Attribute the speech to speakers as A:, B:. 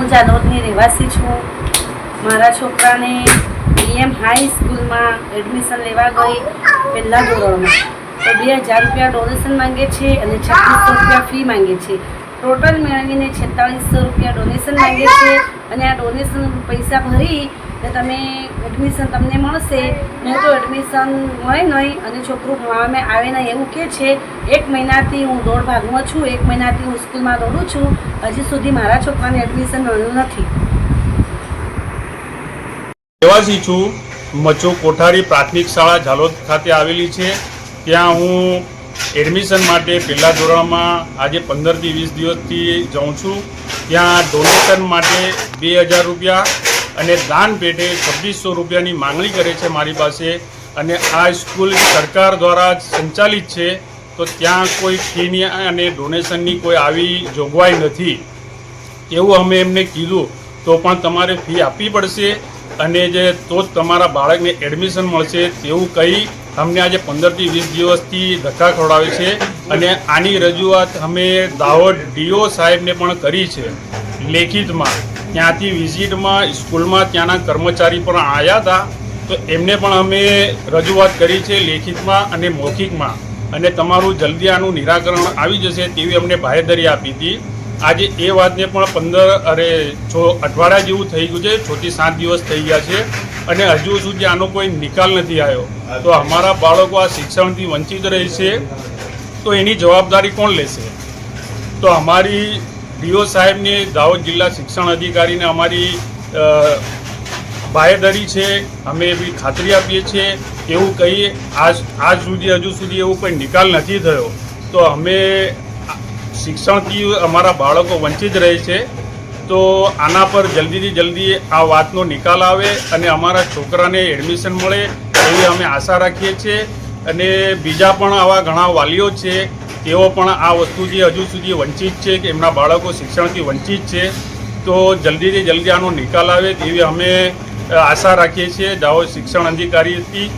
A: હું જાલોદની રહેવાસી છું. મારા છોકરાને BM હાઈ સ્કૂલમાં એડમિશન લેવા ગઈ પહેલા ધોરણમાં તો 2000 રૂપિયા ડોનેશન માંગે છે અને 3600 રૂપિયા ફી માંગે છે. ટોટલ મેળવીને 4600 રૂપિયા ડોનેશન માંગે છે અને આ ડોનેશન પૈસા ભરી ને તમે એડમિશન તમને મળશે. નહીં તો એડમિશન મળે નહીં અને છોકરું ભણવામાં આવે નહીં એવું કહે છે. 1 મહિનાથી હું દોડ ભાગમાં છું, 1 મહિનાથી હું સ્કૂલમાં દોડું છું. હજી સુધી મારા છોકરાને એડમિશન મળ્યું નથી.
B: રહેવાસી છું. મચો કોઠારી પ્રાથમિક શાળા ઝાલોદ ખાતે આવેલી છે. ત્યાં હું એડમિશન માટે પહેલા ધોરણમાં આજે 15 થી 20 દિવસથી જાઉં છું. ત્યાં ડોનેશન માટે 2000 રૂપિયા અને દાન પેટે 2600 રૂપિયાની માંગણી કરે છે મારી પાસે. અને આ સ્કૂલ સરકાર દ્વારા સંચાલિત છે તો ત્યાં કોઈ ફીની અને ડોનેશનની કોઈ આવી જોગવાઈ નથી એવું અમે એમને કીધું. તો પણ તમારે ફી આપવી પડશે અને તો જ તમારા બાળકને એડમિશન મળશે તેવું કહી અમને આજે 15 થી 20 દિવસથી ધક્કા ખવડાવે છે. અને આની રજૂઆત અમે દાહોદ DO સાહેબને પણ કરી છે લેખિતમાં. ત્યાંથી વિઝિટમાં સ્કૂલમાં ત્યાંના કર્મચારી પણ આવ્યા હતા તો એમને પણ અમે રજૂઆત કરી છે લેખિતમાં અને મૌખિકમાં. અને તમારું જલ્દી આનું નિરાકરણ આવી જશે તેવી અમને બાહેધરી આપી હતી. આજે એ વાતને પણ અઠવાડિયા જેવું થઈ ગયું છે, 6 થી 7 દિવસ થઈ ગયા છે અને હજુ સુધી આનો કોઈ નિકાલ નથી આવ્યો. તો અમારા બાળકો આ શિક્ષણથી વંચિત રહેશે તો એની જવાબદારી કોણ લેશે? તો અમારી DO સાહેબને, દાહોદ જિલ્લા શિક્ષણ અધિકારીને અમારી બાહેધરી છે. અમે એવી ખાતરી આપીએ છીએ એવું કહીએ. હજુ સુધી એવો કોઈ નિકાલ નથી થયો તો અમે શિક્ષણથી અમારા બાળકો વંચિત રહે છે. તો આના પર જલ્દીથી જલ્દી આ વાતનો નિકાલ આવે અને અમારા છોકરાને એડમિશન મળે એવી અમે આશા રાખીએ છીએ. અને બીજા પણ આવા ઘણા વાલીઓ છે તેઓ પણ આ વસ્તુથી હજુ સુધી વંચિત છે કે એમના બાળકો શિક્ષણથી વંચિત છે. તો જલ્દીથી જલ્દી આનો નિકાલ આવે તેવી અમે આશા રાખીએ છીએ દાહોદ શિક્ષણ અધિકારીથી.